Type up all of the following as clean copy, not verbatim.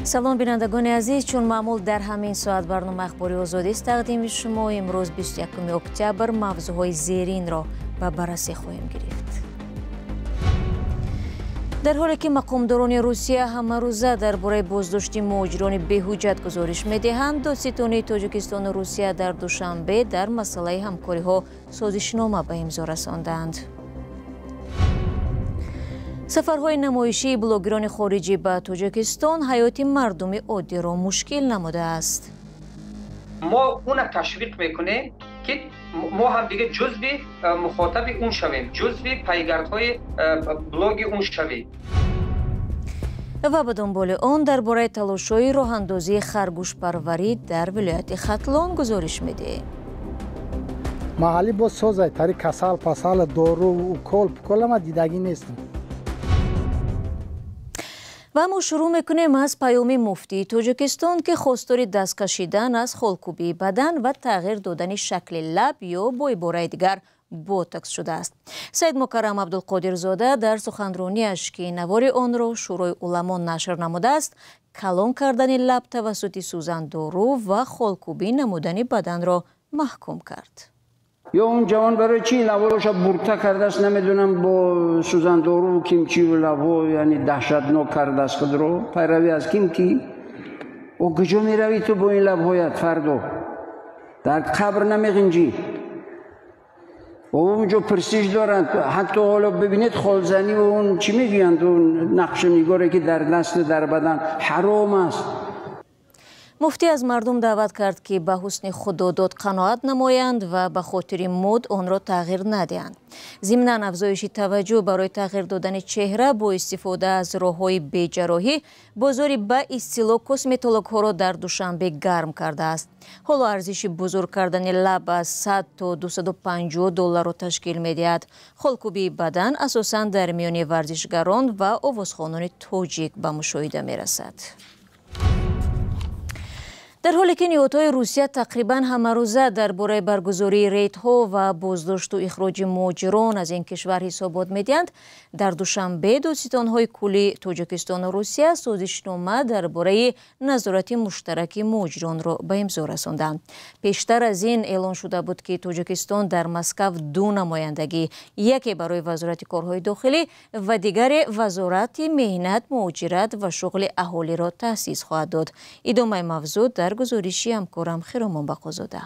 سلام بینندگان عزیز، چون معمول در همین ساعت برنامه اخباری آزادی است تقدیم شما. امروز 21 اکتبر موضوعهای زیرین را به بررسی خواهیم گرفت. در حالی که مقامداران روسیه همه روزه درباره بازداشت مهاجران بی‌حجت گزارش می‌دهند، دادستانی تاجیکستان و روسیه در دوشنبه در مسئله همکاری‌ها سازشنامه به امضا رساندند. سفرهای نمایشی بلاگران خارجی به تاجیکستان حیات مردم عادی را مشکل نموده است. ما اون تشویق میکنیم که ما هم دیگه جزو مخاطب اون شویم، جزو پیگردهای بلاگ اون شویم. و به دنبال آن درباره تلاش‌های راه‌اندازی خرگوش پروری در ولایت ختلان گزارش میده. محلی با سازای تاری کسال پسال دارو و کل ما دیدگی نیستم. و ما شروع میکنیم از پیام مفتی تاجیکستان که خواستار دست کشیدن از خالکوبی بدن و تغییر دادن شکل لب یا با عبارت دیگر بوتوکس شده است. سید مکرم عبدالقادر زاده در سخنرانی‌اش که نوار آن را شورای علما نشر نموده است، کلان کردن لب توسط سوزن دارو و خالکوبی نمودن بدن را محکوم کرد. یا اون جوان برای چی لباش برکته کرده است، نمیدونم با سوزن دارو و کیمچی و لبا، یعنی دهشتناک کرده است خود رو. پیروی از کیمکی و کجا میروی تو با این لبهایت؟ فردا در قبر نمیغنجی و اونجا پرسیج دارند. حتی حالا ببینید خالزنی و اون چی میگویند، اون نقش نگاری که در دست در بدن حرام است. مفتی از مردم دعوت کرد که به حسن خداداد قناعت نمایند و به خاطر مد آن را تغییر ندهند. ضمناً افزایش توجه برای تغییر دادن چهره با استفاده از راه‌های بی‌جراحی بازار به اصطلاح کسمتولوژها را در دوشنبه گرم کرده است. حالا ارزش بزرگ کردن لب از 100 تا 250 دلار را تشکیل می‌دهد. خالکوبی بدن اساساً در میان ورزشگران و آوازخوانان تاجیک به مشاهده می‌رسد. در حالی که نهادهای روسیه تقریباً همه روزه درباره برگزاری ریدها و بازداشت و اخراج مهاجران از این کشور حسابات می‌دهند، در دوشنبه دادستان‌های کلی تاجیکستان و روسیه سازشنامه درباره نظارت مشترک مهاجران را به امضا رساندند. پیشتر از این اعلان شده بود که تاجیکستان در مسکو دو نمایندگی، یکی برای وزارت کارهای داخلی و دیگر وزارت مهنت، مهاجرت و شغل اهالی را تأسیس خواهد داد. ادامه موضوع در گزارشی همکارم خیرامان بقازاده.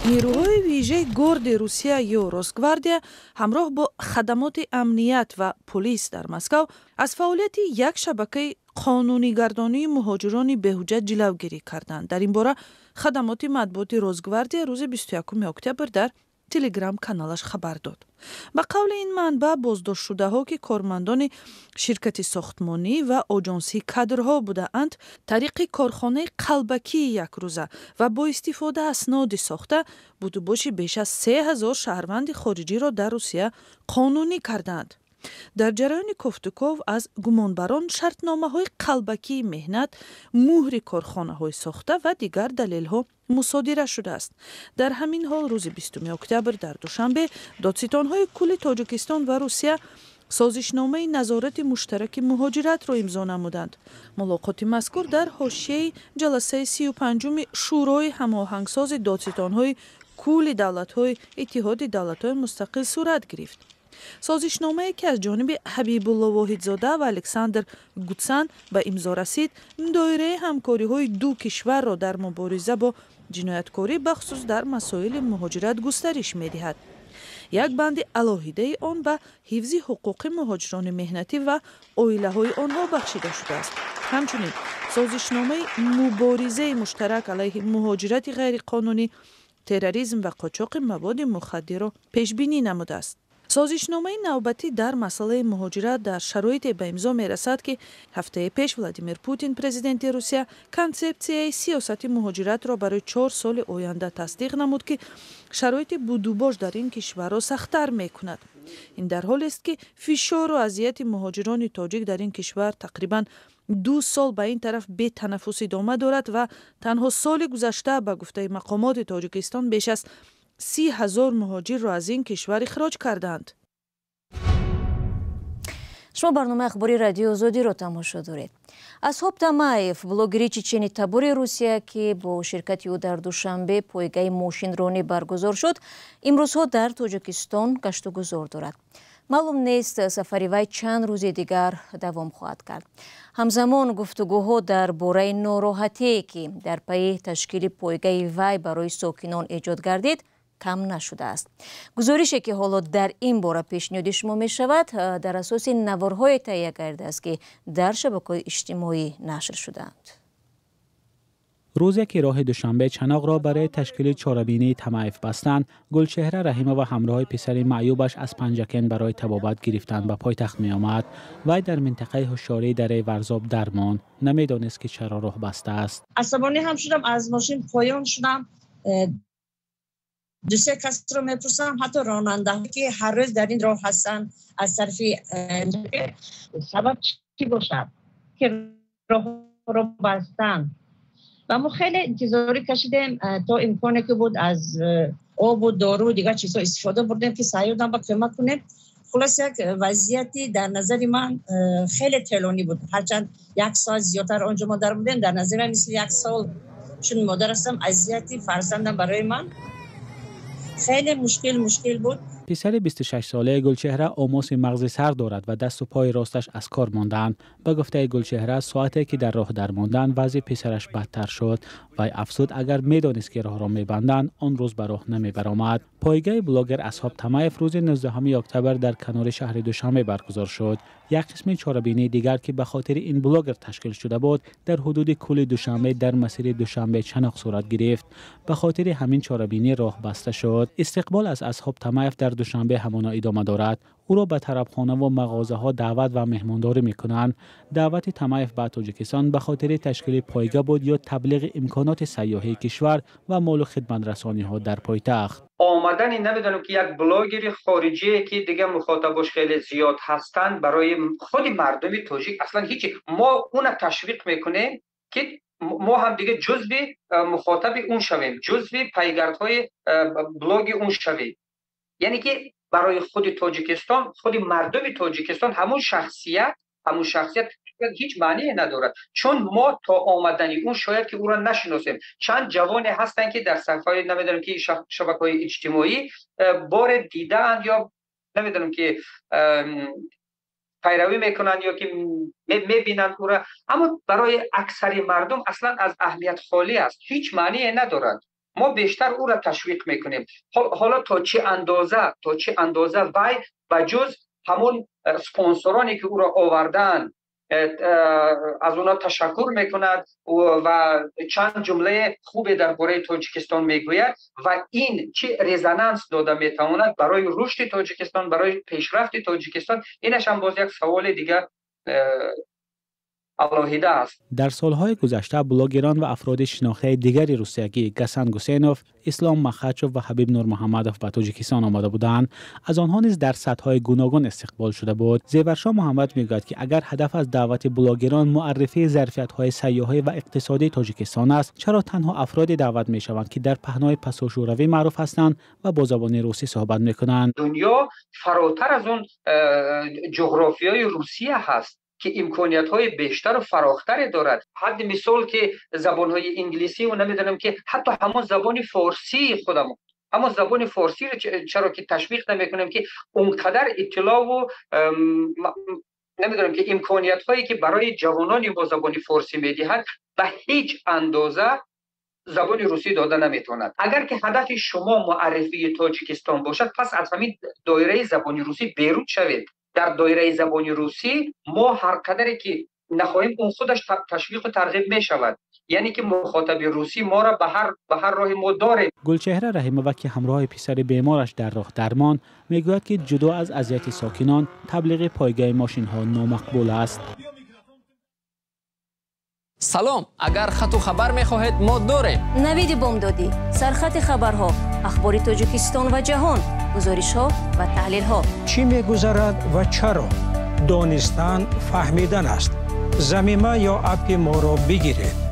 نیروهای ویژه گارد روسیه یا روسگواردیا همراه با خدمات امنیت و پلیس در مسکو از فعالیت یک شبکه قانونی گردانی مهاجران بی‌حجت جلوگیری کردند. در این باره خدمات مطبوعاتی روسگواردیا روز 21 اکتبر در تلگرام کانالش خبر داد. به قول این منبع بازداشت شده ها که کارمندان شرکت ساختمانی و آژانسی کادرها بودند، طریق کارخانه قلبکی یک روزه و با استفاده اسناد ساخته بودجه بیش از 3000 شهروند خارجی را در روسیه قانونی کردند. در جریان گفتگو از گمانبران شرطنامه های قلبکی مهنت، مهر کارخانه های ساخته و دیگر دلیل ها مصادره شده است. در همین حال روز 20 اکتبر در دوشنبه دادستان های کل تاجیکستان و روسیه سازشنامه نظارت مشترک مهاجرت را امضا نمودند. ملاقات مذکور در حاشیه جلسه 35 شورای هماهنگساز دادستان های کل دولت های اتحاد دولت های مستقل صورت گرفت. سازشنامه که از جانب حبیب الله واحدزاده و الکساندر گوتسن به امضا رسید، دایره همکاری های دو کشور را در مبارزه با جنایتکاری بخصوص در مسائل مهاجرت گسترش می‌دهد. یک بند علاهیده آن به حفظ حقوق مهاجران مهنتی و عائله های آنها بخشیده شده است. همچنین سازشنامه مبارزه مشترک علیه مهاجرت غیرقانونی، تروریسم و قاچاق مواد مخدر را پیش بینی نموده است. سازشنامه نوبتی در مسئله مهاجرت در شرایط به امضا می رسد که هفته پیش ولادیمیر پوتین پرزیدنت روسیه کنسپسیای سیاست مهاجرت را برای 4 سال آینده تصدیق نمود که شرایط بودوباش در این کشور را سخت‌تر می کند. این در حالی است که فشار و اذیت مهاجران تاجیک در این کشور تقریباً 2 سال به این طرف بی تنفس ادامه دارد و تنها سال گذشته به گفته مقامات تاجیکستان بیش از 30,000 مهاجر را از این کشور اخراج کردند. شما برنامه اخباری رادیو آزادی را تماشا دارید. اصحاب تمایف بلوگری چچنی تبور روسیه که با شرکت او در دوشنبه پایگاه ماشینرانی برگزار شد، امروزها در تاجیکستان گشت و گذار دارد. معلوم نیست سفری وی چند روز دیگر دوام خواهد کرد. همزمان گفتگوها در باره ناراحتی که در پی تشکیل پایگاه وی برای ساکنان ایجاد گردید کم نشده است. گزارشی که حالا در این باره پیشنهاد شما می شود در اساس نوارهای تهیه کرده است که در شبکه‌های اجتماعی نشر شده‌اند. روزی که راه دوشنبه چناق را برای تشکیل چهاربینی تمایف بستند، گلچهره رحیمه و همراه پسر معیوبش از پنجکن برای طبابت گرفتن به پایتخت می آمد. وی در منطقه هوشیاری دره ورزاب درمان نمیدانست که چرا راه بسته است. عصبانی هم شدم، از ماشین پایان شدم. دو سه کس رو میپرسم، حتی راننده که هر روز در این راه هستن، از طرف سبب چی باشد که راه رو بستن. و ما خیلی انتظاری کشیدیم تا امکانی که بود از آب و دارو و دیگر چیزها استفاده بردیم که سعیودم با کمک کنیم. خلاص یک وضعیتی در نظر من خیلی طولانی بود. هرچند یک سال زیادتر آنجا مادر بودیم، در نظر من مثل یک سال چون مادر هستم، اذیتی فرزندم برای من خیلی مشکل بود. پسر 26 ساله گلچهره آماس مغز سر دارد و دست و پای راستش از کار ماندند. به گفته گلچهره ساعتی که در راه درماندن وضع پسرش بدتر شد و افسود اگر میدانست که راه را میبندند آن روز به راه نمیبرآمد. پایگاه بلاگر اصحاب تمایف روز 19 اکتبر در کنار شهر دوشنبه برگزار شد. یک قسم چهاربینی دیگر که به خاطر این بلاگر تشکیل شده بود در حدود کول دوشنبه در مسیر دوشنبه چناق صورت گرفت. به خاطر همین چهاربینی راه بسته شد. استقبال از اصحاب تمایف در دوشنبه همانا ادامه دارد. او را به طربخانه و مغازه ها دعوت و مهمانداری میکنند. دعوت تمایف به تاجیکستان به خاطر تشکیل پایگاه بود یا تبلیغ امکانات سیاحی کشور و مال و خدمت رسانی ها در پایتخت. آمدن نمیدونم که یک بلاگر خارجی که دیگه مخاطبش خیلی زیاد هستند برای خود مردم تاجیک اصلا هیچی. ما اون تشویق میکنیم که ما هم دیگه جزو مخاطب اون شویم، جزو پیگردهای بلاگ اون شویم. یعنی که برای خود تاجیکستان، خود مردم تاجیکستان همون شخصیت هیچ معنی ندارد، چون ما تا آمدن اون شاید که او را نشناسیم. چند جوان هستن که در صفحه نمیدونم که شبکه‌های اجتماعی بار دیدن یا نمیدونم که پیروی میکنن یا که میبینن او را، اما برای اکثر مردم اصلا از اهمیت خالی است، هیچ معنی ندارد. ما بیشتر او را تشویق میکنیم. حالا تا چه اندازه وی بجز همون سپانسرانی که او را آوردن از اونا تشکر میکند و چند جمله خوبی درباره تاجیکستان میگوید و این چه رزونانس داده میتواند برای رشد تاجیکستان، برای پیشرفت تاجیکستان. اینش هم باز یک سوال دیگه علاهیده است. در سالهای گذشته بلاگران و افراد شناخته دیگری روسیایی گسن گوسینوف، اسلام مخچوف و حبیب نور محمدوف به تاجیکستان آمده بودند. از آنها نیز در سطح‌های گوناگون استقبال شده بود. زیورشاه محمد میگوید که اگر هدف از دعوت بلاگران معرفی ظرفیت‌های سیاحی و اقتصادی تاجیکستان است، چرا تنها افرادی دعوت میشوند که در پهنای پساشوروی معروف هستند و با زبان روسی صحبت میکنند؟ دنیا فراتر از اون جغرافیای روسیه هست که امکانیت‌های بیشتر و فراختری دارد. حد مثال که زبان‌های انگلیسی و نمیدونم که حتی همون زبان فارسی خودمون، همون زبان فارسی رو چرا که تشویق نمی‌کنیم که اونقدر اطلاع و نمیدونم که امکانیت‌هایی که برای جوانانی با زبان فارسی می‌دهند به هیچ اندازه زبان روسی داده نمیتواند. اگر که هدف شما معرفی تاجیکستان باشد، پس از همین دایره زبان روسی بیرون شوید. در دایره زبان روسی ما هر قدری که نخواهیم اون خودش تشویق و ترغیب می شود. یعنی که مخاطب روسی ما را به هر راه ما داره. گلچهره رحیمه و که همراه پسر بیمارش در راه درمان میگوید که جدا از اذیت ساکنان، تبلیغ پایگاه ماشین ها نامقبول است. سلام، اگر خط و خبر میخواهید ما داریم. نوید بامدادی، سرخط خبرها، اخبار تاجیکستان و جهان، گزارش ها و تحلیل ها. چی میگذرد و چرا؟ دانستن فهمیدن است. زمینه یا اپ ما را بگیرید.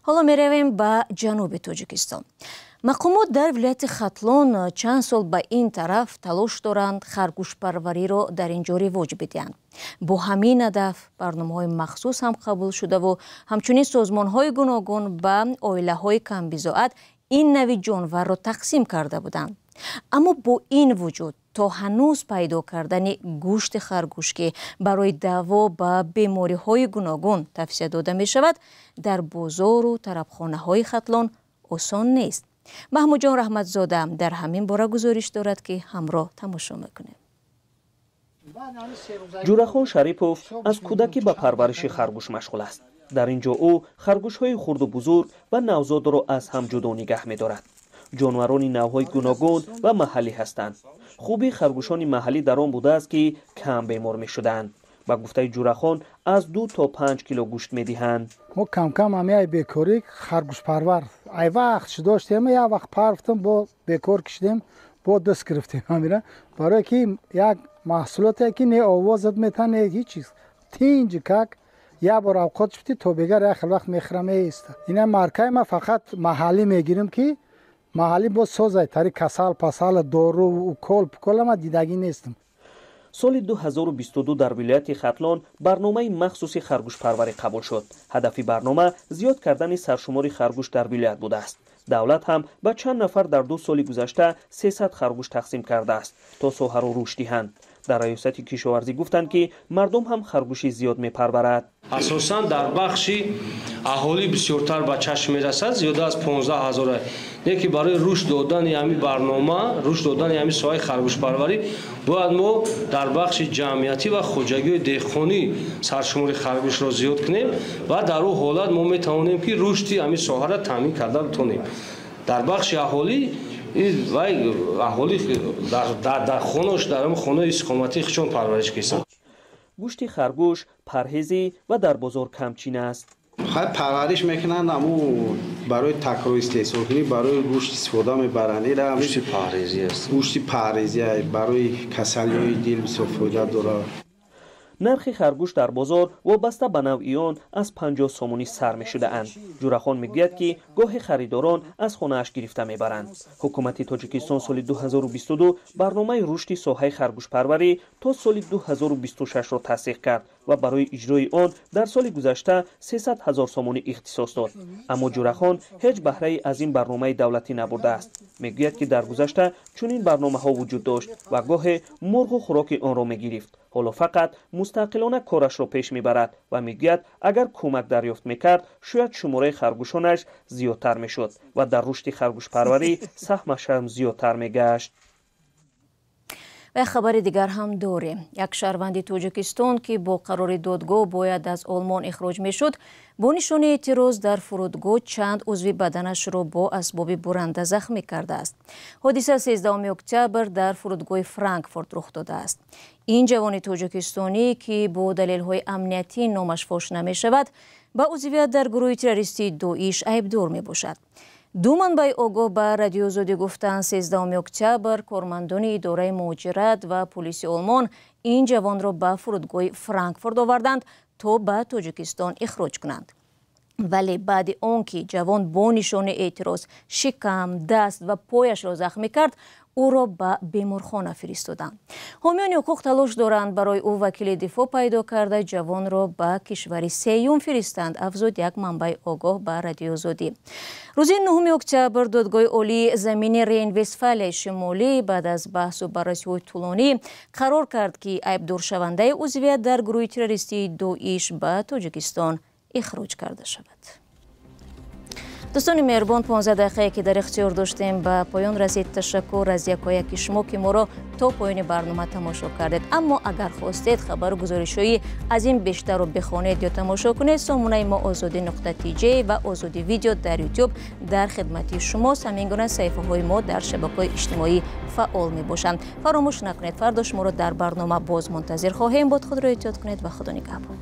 حالا میرویم به جنوب تاجیکستان. мақомот дар вилояти Хатлон чанд сол ба ин тараф талош доранд харгӯшпарвариро дар ин ҷо ривоҷ бидиҳанд. бо ҳамин ҳадаф барномаҳои махсус ҳам қабул шудаву ҳамчунин созмонҳои гуногун ба оилаҳои камбизоат ин нави ҷонварро тақсим карда буданд. аммо бо ин вуҷуд то ҳанӯз пайдо кардани гӯшти харгӯш ки барои даво ба бемориҳои гуногун тавсия дода мешавад дар бозору тарабхонаҳои Хатлон осон нест. маҳмудҷон раҳматзода дар ҳамин бора гузориш дорад ки ҳамроҳ тамошо мекунем. ҷурахон Шарипов аз кӯдакӣ ба парвариши харгӯш машғул аст. дар ин ҷо ӯ харгӯшҳои хурду бузург ва навзодро аз ҳам ҷудо нигаҳ медорад. ҷонварони навъҳои гуногун ва маҳаллӣ ҳастанд. хубии харгӯшони маҳаллӣ дар он будааст ки кам бемор мешуданд. ба гуфтаи ҷурахон аз 2 то 5 кило гӯшт медиҳанд. мо кам ҳамаи бекорӣ харгӯшпарвар ай вақт шу доштем, як вақт парвтам бо бекор кишидем, бо дӯст гирифтем ҳамира барое ки як маҳсулоте ки не овозат метан не ҳеҷ чиз тинҷи как як бор авқот шуфти то бегар як хел вақт мехӯрам меиста. ина маркаи ма фақат маҳаллӣ мегирем ки маҳаллӣ бо созай тари касал пасал дору укол пуколама дидагӣ нестам. соли 2022 дар вилояти Хатлон барномаи махсуси харгӯшпарварӣ қабул шуд. ҳадафи барнома зиёд кардани саршумори харгӯш дар вилоят будааст. давлат ҳам ба чанд нафар дар 2 соли гузашта 300 харгӯш тақсим кардааст то соҳаро рушд диҳанд. дар раёсати кишоварзӣ гуфтанд ки мардум ҳам харгӯши зиёд мепарварад. асосан дар бахши аҳолӣ бисёртар ба чашм мерасад, зиёда аз 15 000. Неки барои рушд додани ҳамин барнома, рушд додани ҳамин соҳаи харгӯшпарварӣ бояд мо дар бахши ҷамъиятӣ ва хоҷагии деҳқонӣ саршумори харгӯшро зиёд кунем ва дар ӯ ҳолат мо метавонем ки рушди ҳамин соҳаро таъмин карда битонем. дар бахши аҳолӣ вай аҳолӣ дар хонааш дар хонаи истиқоматии хишон парвариш кисанд. гӯшти харгӯш парҳезӣ ва дар бозор камчин аст. хай парвариш мекунанд аму барои такрор истеҳсол кунӣ барои гӯшт истифода мебаранд. гӯшти парҳезӣ аст. гӯшти парҳезӣ барои касалиҳои дил бисёр фоида дорад. нархи харгӯш дар бозор вобаста ба навъи он аз 50 сомонӣ сар мешудаанд. ҷурахон мегӯяд ки гоҳи харидорон аз хонааш гирифта мебаранд. ҳукумати Тоҷикистон соли 2022 барномаи рушди соҳаи харгӯшпарварӣ то соли 2026-ро тасдиқ кард ва барои иҷрои он дар соли гузашта 300 000 сомонӣ ихтисос дод. аммо ҷурахон ҳеҷ баҳраи аз ин барномаи давлатӣ набурдааст. мегӯяд ки дар гузашта чунин барномаҳо вуҷуд дошт ва гоҳе мурғу хӯроки онро мегирифт. ҳоло фақат мустақилона корашро пеш мебарад ва мегӯяд агар кӯмак дарёфт мекард шояд шумораи харгӯшонаш зиёдтар мешуд ва дар рушди харгӯшпарварӣ саҳмаш ҳам зиёдтар мегашт. ва хабари дигар ҳам дорем. як шаҳрванди Тоҷикистон ки бо қарори додгоҳ бояд аз Олмон ихроҷ мешуд, бо нишони эътироз дар фурудгоҳ чанд узви баданашро бо асбоби буранда захмӣ кардааст. ҳодиса 13 октябр дар фурудгоҳи Франкфурт рух додааст. ин ҷавони тоҷикистонӣ ки бо далелҳои амниятӣ номаш фош намешавад, ба узвият дар гурӯҳи террористии Доиш айбдор мебошад. ду манбаи огоҳ ба радиозодӣ гуфтанд 13 октябр кормандони идораи муҳоҷират ва полиси Олмон ин ҷавонро ба фурудгоҳи Франкфурт оварданд то ба Тоҷикистон ихроҷ кунанд. вале баъди он ки ҷавон бо нишони эътироз шикам, даст ва пояшро захмӣ кард, ӯро ба беморхона фиристоданд. ҳомиёни ҳуқуқ талош доранд барои ӯ вакили дифоъ пайдо карда ҷавонро ба кишвари сеюм фиристанд, афзуд як манбаи огоҳ ба радиозодӣ. рӯзи 9 октябр додгоҳи олии замини Рейн-Вестфалияи шимолӣ баъд аз баҳсу баррасиҳои тӯлонӣ қарор кард ки айбдоршавандаи узвият дар гурӯҳи террористии Доиш ба Тоҷикистон ихроҷ карда шавад. дӯстони меҳрубон, 15 дақиқае ки дар ихтиёр доштем ба поён расид. ташаккур аз якояки шумо ки моро то поёни барнома тамошо кардед. аммо агар хостед хабару гузоришҳои аз ин бештарро бихонед ё тамошо кунед, сомонаи мо озоди.tj ва озоди видео дар YouTube дар хидмати шумост. ҳамин гуна саҳифаҳои мо дар шабакаҳои иҷтимоӣ фаъол мебошанд. фаромӯш накунед, фардо шуморо дар барнома боз мунтазир хоҳем буд. худро эҳтиёт кунед ва худо нигаҳбон.